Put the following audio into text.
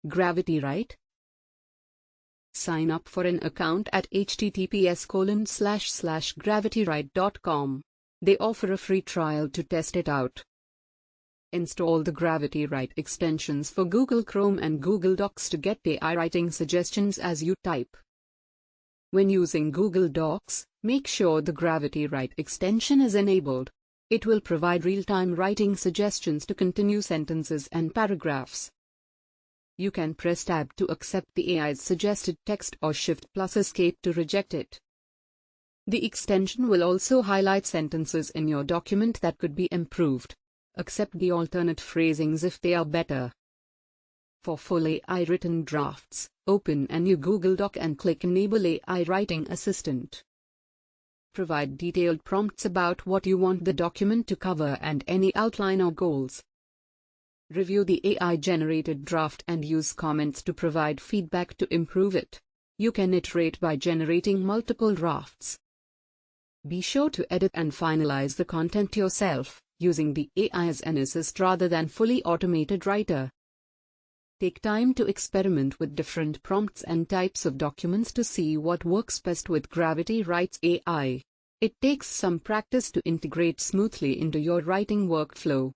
Gravity Write. Sign up for an account at https://gravitywrite.com. They offer a free trial to test it out. Install the Gravity Write extensions for Google Chrome and Google Docs to get AI writing suggestions as you type. When using Google Docs, make sure the Gravity Write extension is enabled. It will provide real-time writing suggestions to continue sentences and paragraphs. You can press Tab to accept the AI's suggested text or Shift plus Escape to reject it. The extension will also highlight sentences in your document that could be improved. Accept the alternate phrasings if they are better. For full AI written drafts, open a new Google Doc and click Enable AI Writing Assistant. Provide detailed prompts about what you want the document to cover and any outline or goals. Review the AI-generated draft and use comments to provide feedback to improve it. You can iterate by generating multiple drafts. Be sure to edit and finalize the content yourself, using the AI as an assist rather than fully automated writer. Take time to experiment with different prompts and types of documents to see what works best with Gravity Write's AI. It takes some practice to integrate smoothly into your writing workflow.